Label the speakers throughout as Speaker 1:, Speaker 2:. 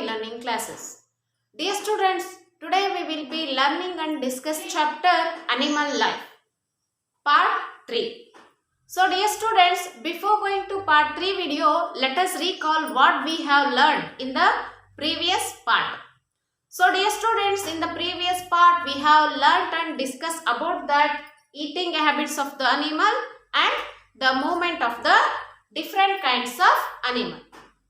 Speaker 1: learning classes. Dear students, today we will be learning and discuss chapter Animal Life, part 3. So dear students, before going to part 3 video, let us recall what we have learned in the previous part. So dear students, in the previous part we have learnt and discussed about that eating habits of the animal and the movement of the different kinds of animal.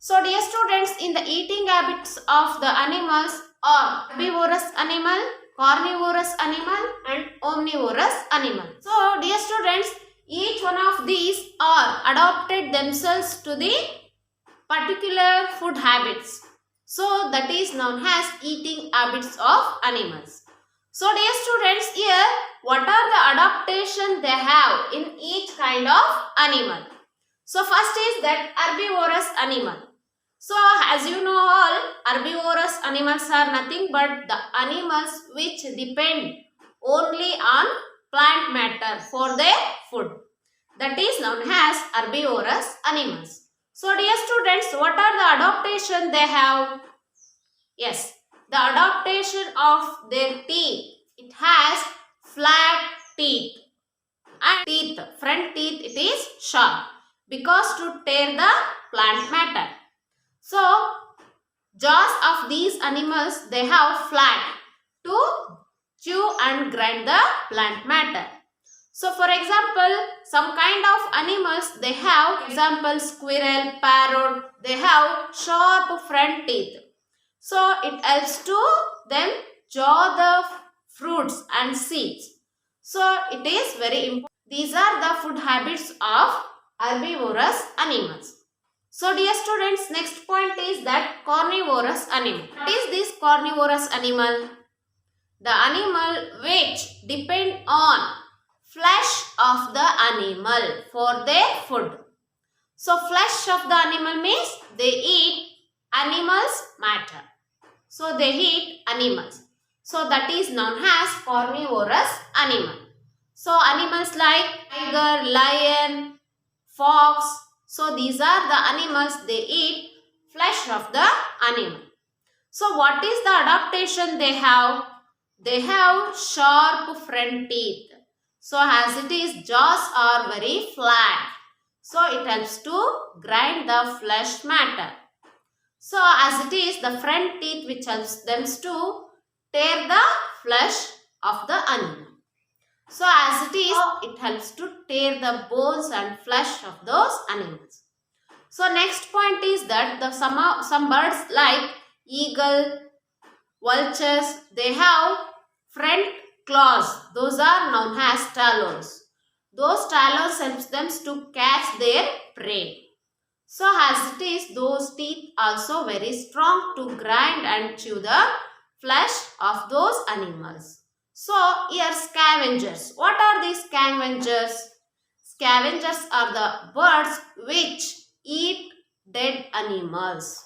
Speaker 1: So dear students, in the eating habits of the animals are herbivorous animal, carnivorous animal and omnivorous animal. So dear students, each one of these are adopted themselves to the particular food habits. So that is known as eating habits of animals. So dear students, here what are the adaptation they have in each kind of animal? So first is that herbivorous animal. So as you know all, herbivorous animals are nothing but the animals which depend only on plant matter for their food. That is known as herbivorous animals. So dear students, what are the adaptation they have? Yes, the adaptation of their teeth. It has flat teeth and front teeth it is sharp because to tear the plant matter. So, jaws of these animals they have flat to chew and grind the plant matter. So, for example, some kind of animals they have, example squirrel, parrot, they have sharp front teeth. So, it helps to them jaw the fruits and seeds. So, it is very important. These are the food habits of herbivorous animals. So dear students, next point is that carnivorous animal. What is this carnivorous animal? The animal which depend on flesh of the animal for their food. So flesh of the animal means they eat animals matter. So they eat animals. So that is known as carnivorous animal. So animals like tiger, lion, fox. So these are the animals they eat flesh of the animal. So what is the adaptation they have? They have sharp front teeth. So as it is, jaws are very flat. So it helps to grind the flesh matter. So as it is, the front teeth which helps them to tear the flesh of the animal. So as it is, it helps to tear the bones and flesh of those animals. So next point is that the some birds like eagle, vultures, they have front claws. Those are known as talons. Those talons helps them to catch their prey. So as it is, those teeth also very strong to grind and chew the flesh of those animals. So here scavengers. What are these scavengers? Scavengers are the birds which eat dead animals.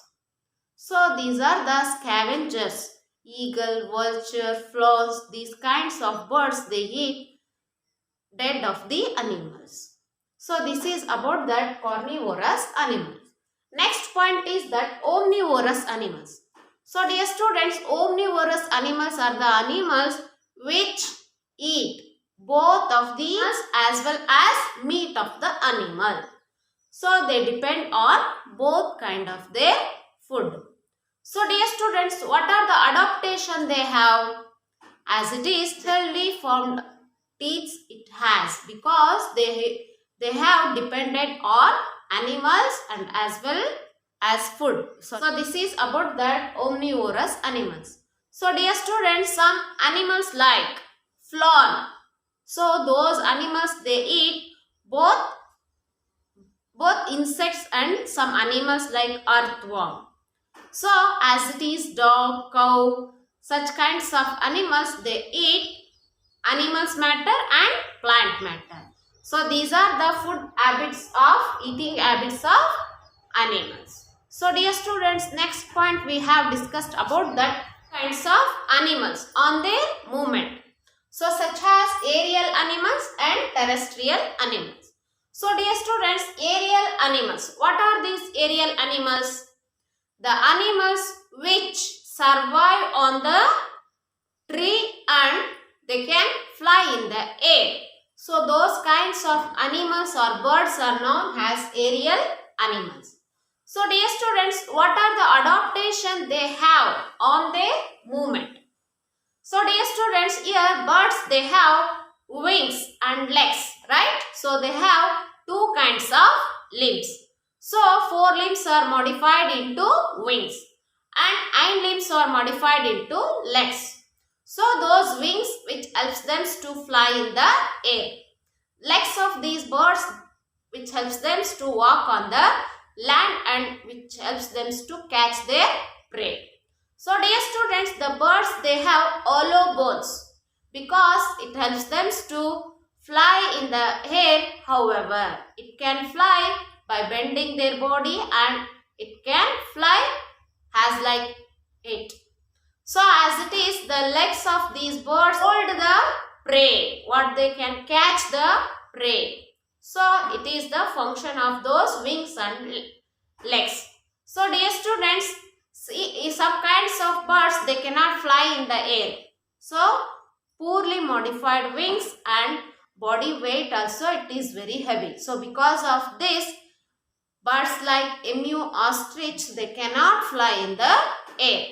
Speaker 1: So these are the scavengers. Eagle, vulture, swans, these kinds of birds they eat dead of the animals. So this is about that carnivorous animals. Next point is that omnivorous animals. So dear students, omnivorous animals are the animals which eat both of these as well as meat of the animal. So they depend on both kind of their food. So dear students, what are the adaptation they have? As it is naturally formed teeth it has because they have depended on animals and as well as food. So this is about that omnivorous animals. So dear students, some animals like fawn. So those animals they eat both insects and some animals like earthworm. So as it is dog, cow, such kinds of animals they eat animals matter and plant matter. So these are the food habits of eating habits of animals. So dear students, next point we have discussed about that kinds of animals on their movement. So such as aerial animals and terrestrial animals. So dear students, aerial animals. What are these aerial animals? The animals which survive on the tree and they can fly in the air. So those kinds of animals or birds are known as aerial animals. So dear students, what are the adaptation they have on their movement? So dear students, here birds they have wings and legs, right? So they have two kinds of limbs. So four limbs are modified into wings and hind limbs are modified into legs. So those wings which helps them to fly in the air. Legs of these birds which helps them to walk on the land and which helps them to catch their prey. So dear students, the birds they have hollow bones because it helps them to fly in the air. However, it can fly by bending their body and it can fly as like it. So as it is, the legs of these birds hold the prey, what they can catch the prey. So it is the function of those wings and legs. So dear students, see, some kinds of birds they cannot fly in the air. So poorly modified wings and body weight also it is very heavy. So because of this, birds like emu, ostrich they cannot fly in the air.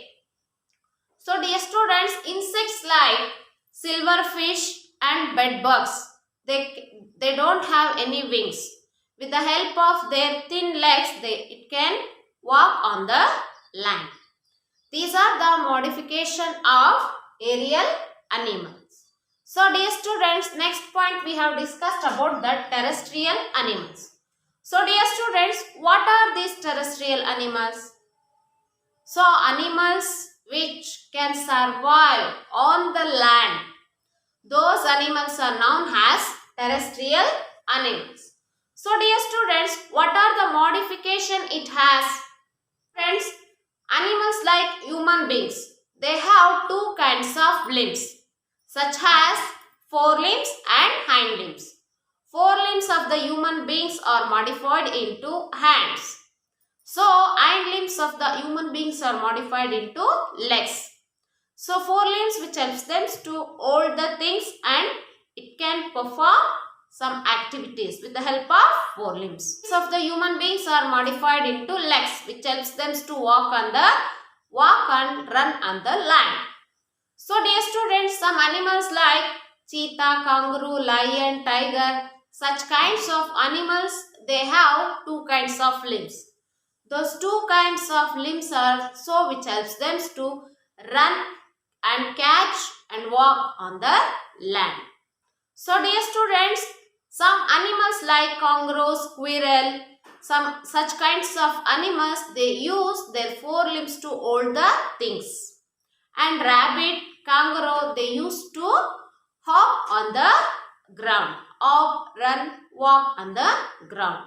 Speaker 1: So dear students, insects like silverfish and bedbugs, they don't have any wings. With the help of their thin legs, it can walk on the land. These are the modification of aerial animals. So dear students, next point we have discussed about the terrestrial animals. So dear students, what are these terrestrial animals? So animals which can survive on the land. Those animals are known as terrestrial animals. So dear students, what are the modification it has? Friends, animals like human beings, they have two kinds of limbs such as forelimbs and hind limbs. Forelimbs of the human beings are modified into hands. So, hind limbs of the human beings are modified into legs. So, forelimbs which helps them to hold the things and it can perform some activities with the help of forelimbs. Of the human beings are modified into legs which helps them to walk and run on the land. So, dear students, some animals like cheetah, kangaroo, lion, tiger, such kinds of animals, they have two kinds of limbs. Those two kinds of limbs are so which helps them to run and catch and walk on the land. So dear students, some animals like kangaroo, squirrel, some such kinds of animals, they use their forelimbs to hold the things. And rabbit, kangaroo, they used to hop on the ground, hop, run, walk on the ground.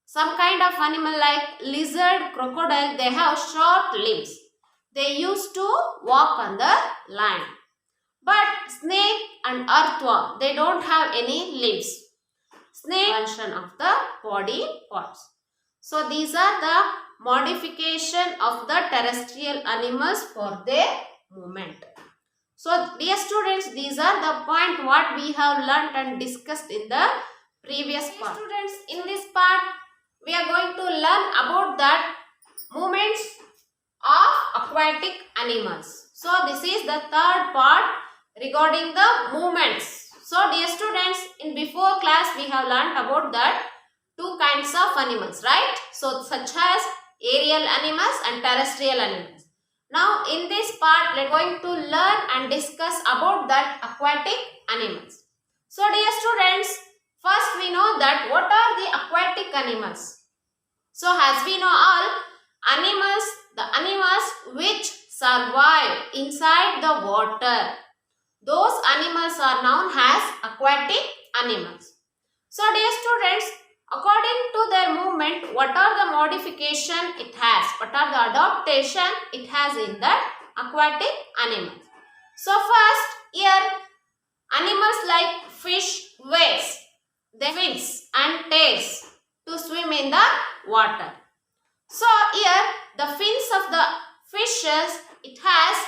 Speaker 1: Some kind of animal like lizard, crocodile, they have short limbs. They used to walk on the land. But snake and earthworm, they don't have any limbs. Snake function of the body parts. So these are the modification of the terrestrial animals for their movement. So dear students, these are the point what we have learnt and discussed in the previous part. Students, in this part, we are going to learn about that movements of aquatic animals. So this is the third part regarding the movements. So dear students, in before class we have learnt about that two kinds of animals, right? So such as aerial animals and terrestrial animals. Now in this part we are going to learn and discuss about that aquatic animals. So dear students, first we know that what are the aquatic animals. So as we know all, the animals which survive inside the water, those animals are known as aquatic animals. So dear students, according to their movement, what are the modification it has? What are the adaptation it has in the aquatic animals? So first, here animals like fish, whales, their fins and tails to swim in the water. So here the fins of the fishes, it has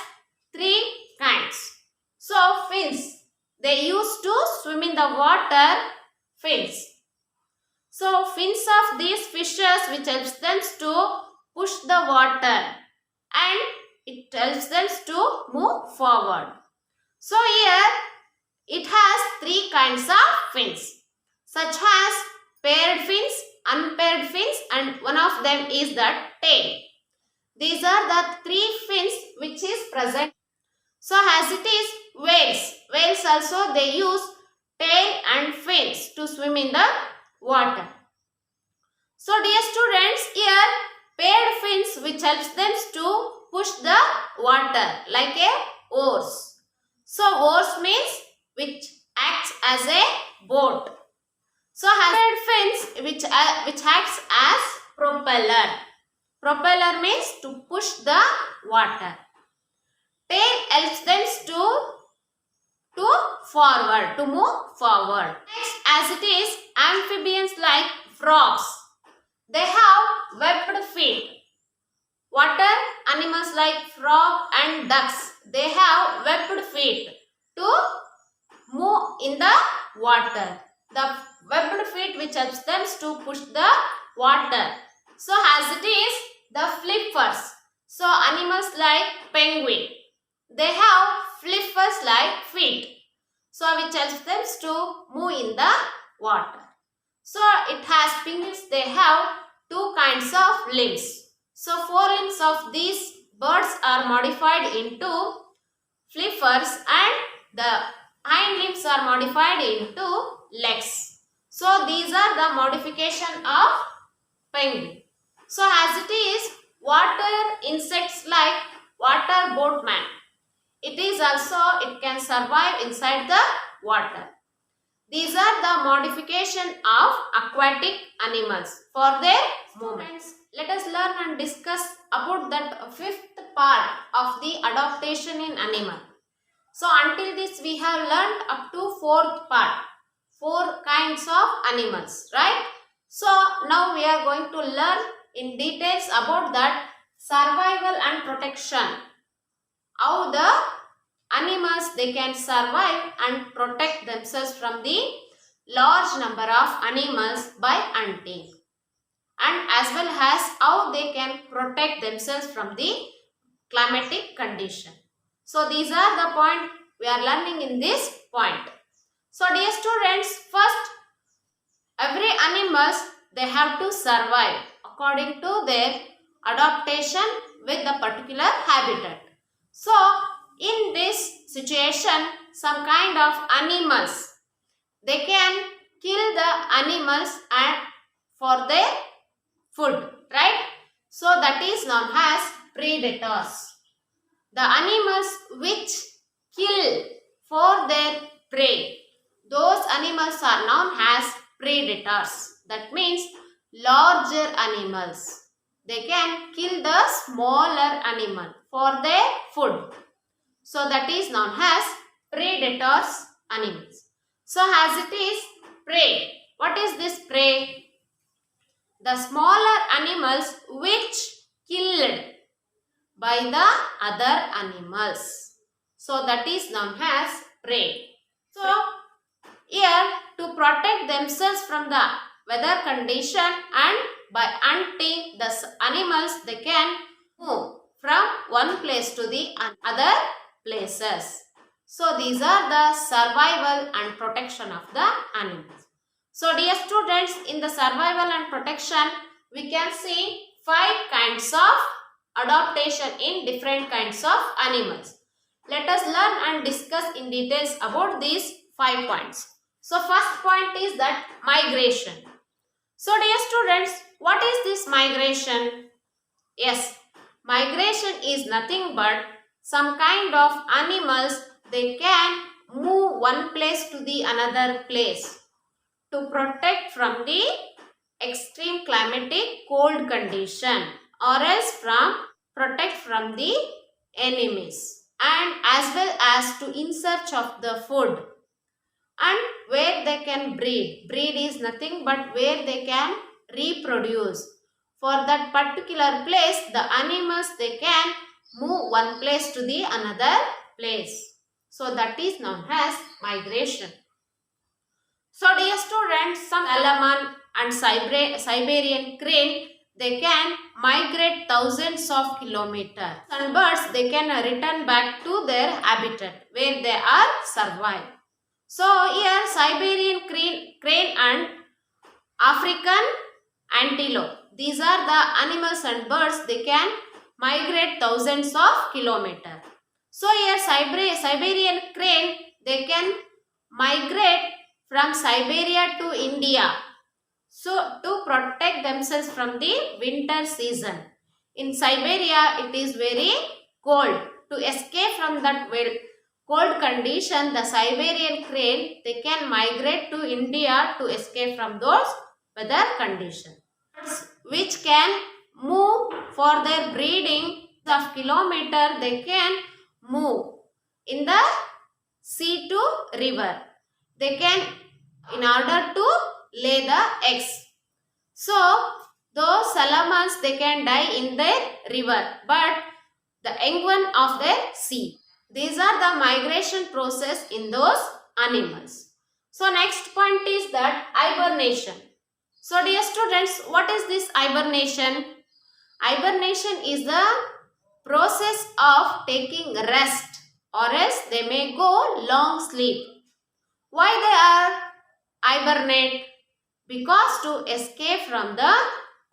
Speaker 1: three kinds. So fins, they used to swim in the water, fins. So fins of these fishes which helps them to push the water and it helps them to move forward. So here it has three kinds of fins such as paired fins, unpaired fins and one of them is the tail. These are the three fins which is present. So as it is whales, whales also they use tail and fins to swim in the water. So dear students, here paired fins which helps them to push the water like a oars. So oars means which acts as a boat. So paired fins which acts as propeller. Propeller means to push the water. Tail helps them to forward, to move forward. Next, as it is amphibians like frogs. They have webbed feet. Water animals like frog and ducks, they have webbed feet to move in the water. The webbed feet which helps them to push the water. So as it is the flippers. So animals like penguin, they have flippers like feet. So which helps them to move in the water. So it has penguins, they have two kinds of limbs. So forelimbs of these birds are modified into flippers and the hind limbs are modified into legs. So these are the modification of penguin. So as it is water insects like water boatman, it is also, it can survive inside the water. These are the modification of aquatic animals for their movements. Let us learn and discuss about that fifth part of the adaptation in animal. So until this we have learned up to fourth part, four kinds of animals, right? So now we are going to learn in details about that survival and protection. How the animals they can survive and protect themselves from the large number of animals by hunting, and as well as how they can protect themselves from the climatic condition. So these are the point we are learning in this point. So dear students, first every animals they have to survive according to their adaptation with the particular habitat. So in this situation, some kind of animals, they can kill the animals and for their food, right? So that is known as predators. The animals which kill for their prey, those animals are known as predators. That means larger animals. They can kill the smaller animal for their food. So that is known as predators animals. So as it is prey. What is this prey? The smaller animals which killed by the other animals. So that is known as prey. So here to protect themselves from the weather condition and by hunting the animals, they can move from one place to the other places. So these are the survival and protection of the animals. So dear students, in the survival and protection, we can see 5 kinds of adaptation in different kinds of animals. Let us learn and discuss in details about these 5 points. So first point is that migration. So dear students, what is this migration? Yes, migration is nothing but some kind of animals, they can move one place to the another place to protect from the extreme climatic cold condition or else from protect from the enemies and as well as to in search of the food and where they can breed. Breed is nothing but where they can reproduce. For that particular place, the animals they can move one place to the another place. So that is known as migration. So dear students, some salmon and Siberian crane, they can migrate thousands of kilometers. And birds, they can return back to their habitat where they are survived. So here Siberian crane and African antelope. These are the animals and birds, they can migrate thousands of kilometers. So here Siberian crane, they can migrate from Siberia to India. So to protect themselves from the winter season. In Siberia, it is very cold. To escape from that cold condition, the Siberian crane, they can migrate to India to escape from those weather conditions. Which can move for their breeding of kilometer, they can move in the sea to river. They can, in order to lay the eggs. So those salamans, they can die in their river, but the young one of their sea. These are the migration process in those animals. So next point is that hibernation. So dear students, what is this hibernation? Hibernation is the process of taking rest, or else they may go long sleep. Why they are hibernate? Because to escape from the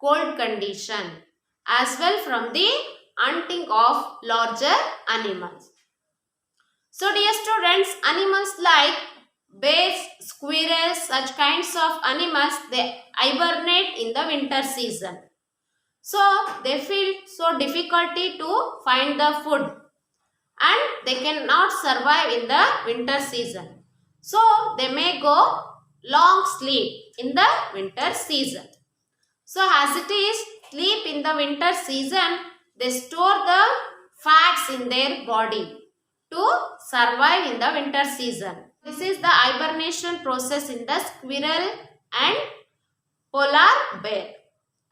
Speaker 1: cold condition, as well from the hunting of larger animals. So dear students, animals like bears, squirrels, such kinds of animals, they hibernate in the winter season. So they feel so difficulty to find the food and they cannot survive in the winter season. So they may go long sleep in the winter season. So as it is sleep in the winter season, they store the fats in their body to survive in the winter season. This is the hibernation process in the squirrel and polar bear.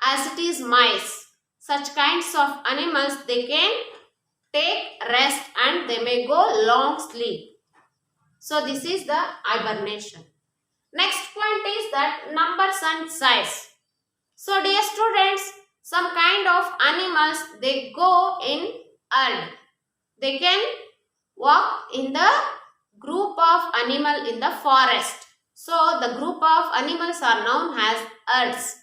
Speaker 1: As it is mice, such kinds of animals, they can take rest and they may go long sleep. So this is the hibernation. Next point is that numbers and size. So dear students, some kind of animals, they go in herd. They can walk in the group of animal in the forest. So the group of animals are known as herds.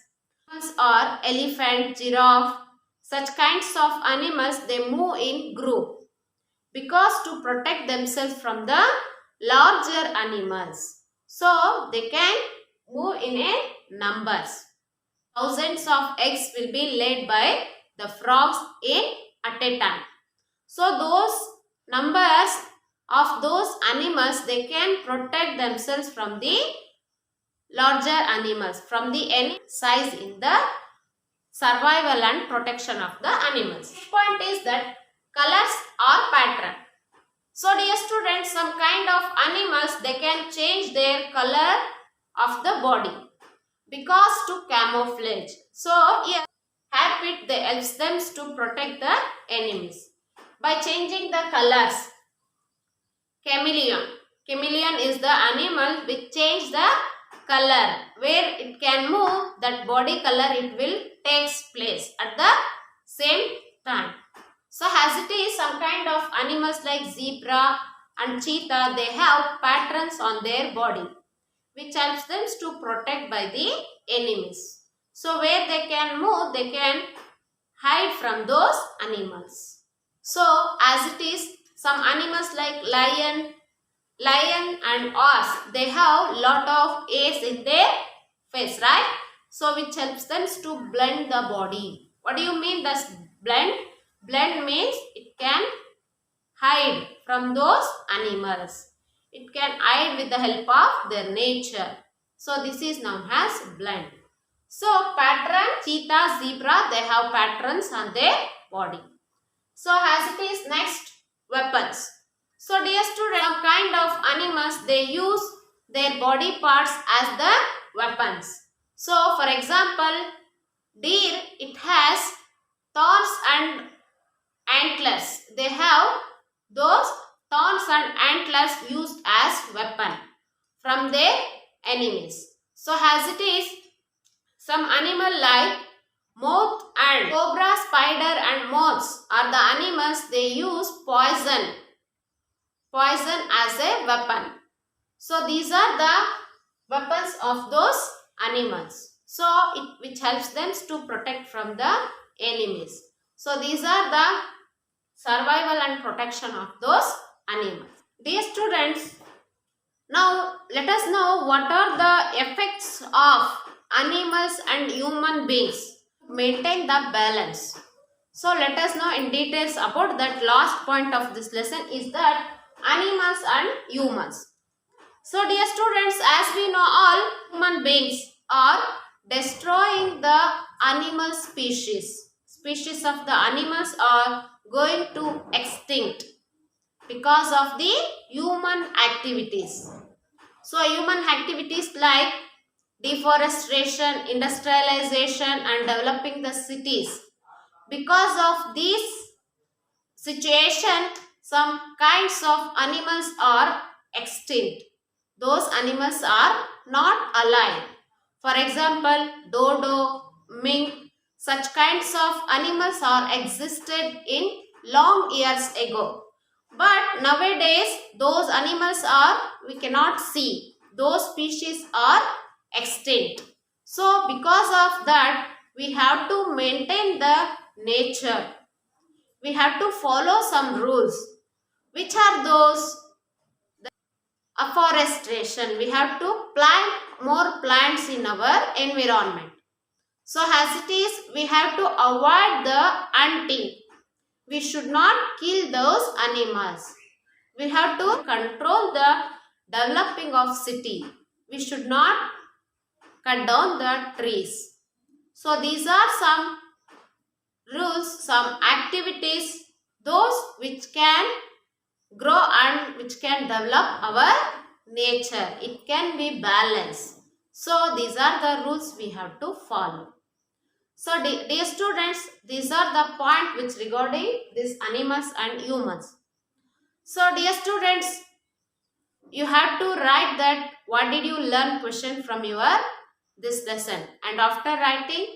Speaker 1: Animals are elephant, giraffe, such kinds of animals, they move in group because to protect themselves from the larger animals. So they can move in a numbers. Thousands of eggs will be laid by the frogs at a time. So those numbers of those animals, they can protect themselves from the larger animals, from the any size in the survival and protection of the animals. Next point is that colors or pattern. So dear students, some kind of animals, they can change their color of the body because to camouflage. So here habit, they helps them to protect the enemies by changing the colors. Chameleon. Chameleon is the animal which change the color. Where it can move, that body color, it will takes place at the same time. So as it is, some kind of animals like zebra and cheetah, they have patterns on their body which helps them to protect by the enemies. So where they can move, they can hide from those animals. So as it is, some animals like lion and horse, they have lot of hairs in their face, right? So which helps them to blend the body. What do you mean thus blend? Blend means it can hide from those animals. It can hide with the help of their nature. So this is known as blend. So pattern, cheetah, zebra, they have patterns on their body. So as it is, next, weapons. So dear students, some kind of animals, they use their body parts as the weapons. So for example, deer, it has thorns and antlers. They have those thorns and antlers used as weapon from their enemies. So as it is, some animal like moth and cobra, spider and moths are the animals. They use poison as a weapon. So these are the weapons of those animals. So which helps them to protect from the enemies. So these are the survival and protection of those animals. Dear students, now let us know what are the effects of animals and human beings maintain the balance. So let us know in details about that. Last point of this lesson is that animals and humans. So dear students, as we know, all human beings are destroying the animal species. Species of the animals are going to extinct because of the human activities. So human activities like deforestation, industrialization and developing the cities. Because of this situation, some kinds of animals are extinct. Those animals are not alive. For example, dodo, mink, such kinds of animals are existed in long years ago. But nowadays, those animals we cannot see. Those species are extinct. So, because of that, we have to maintain the nature. We have to follow some rules. Which are those? Afforestation. We have to plant more plants in our environment. So, as it is, we have to avoid the hunting. We should not kill those animals. We have to control the developing of city. We should not cut down the trees. So these are some rules, some activities, those which can grow and which can develop our nature. It can be balanced. So these are the rules we have to follow. So dear students, these are the points which regarding these animals and humans. So dear students, you have to write that what did you learn question from your this lesson, and after writing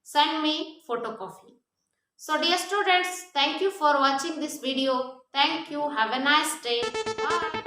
Speaker 1: send me photocopy. So dear students, thank you for watching this video. Thank you. Have a nice day. Bye.